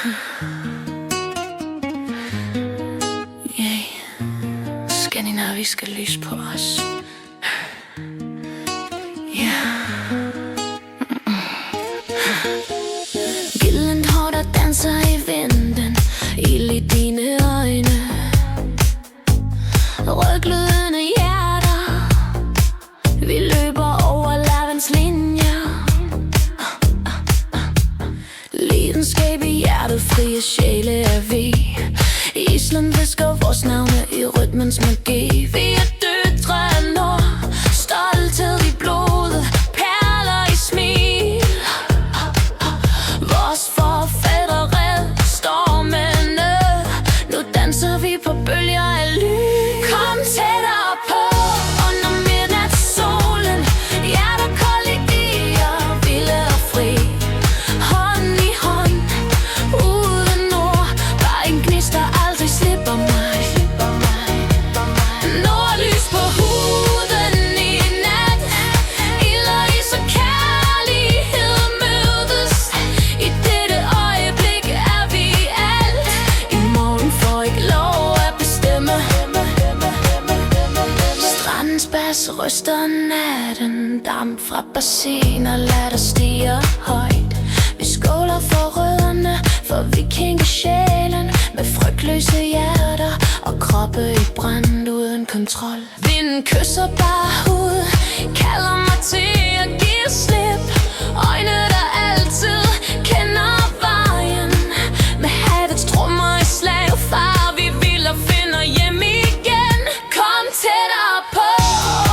Yeah. Skandinaviske lys på os. Gyldent hår, der danser i vinden, ild i dine øjne, rødglødende hjerter, vi løber over lavens linjer. Lidenskab i hjertet, frie sjæle er vi. Island visker vores navne i rytmens magi. Vi er døtre af nord, stolthed i blodet, perler i smil. Vores forfædre red stormene, nu danser vi på bølger af lys. Kom tættere på under midnatssolen, hjerter kolliderer, vilde og fri. Hånd i hånd, uden ord, bare en gnist, der aldrig slipper mig. Nordlys på huden i nat, ild og is og kærlighed mødes. I dette øjeblik er vi alt, i morgen får ikke lov at bestemme. Strandens bas ryster natten, damp fra bassiner lader stiger højt. Vi skåler for rødderne, for vikingesjælen, med frygtløse hjerter og kroppe i brand uden kontrol. Vinden kysser bare hud, kalder mig til at give slip. Øjne, der altid kender vejen, med havets trommer i slag, far vi vil og finder hjem igen. Kom tættere på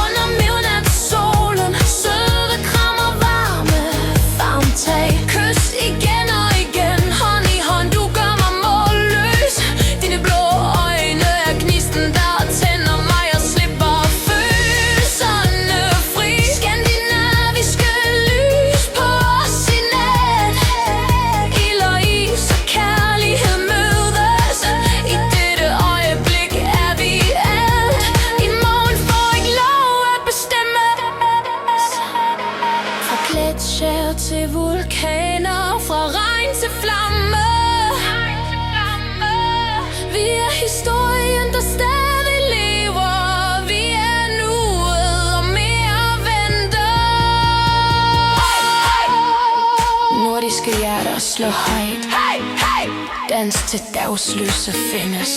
under midnatssolen, søde krammer, varme favntag. Kys igen og igen, hånd i hånd, du gør mig målløs. Dine blå øjne er gnisten, der tænder mig og slipper følelserne fri. Skandinaviske lys på os i nat, ild og is og kærlighed mødes. I dette øjeblik er vi alt, i morgen får ikke lov at bestemme. Fra gletsjer til vulkaner, fra regn til flamme, vi er historien, der stadig lever. Vi er nuet og mere venter. Nordiske hjerter slår højt, dans til dagslyset findes.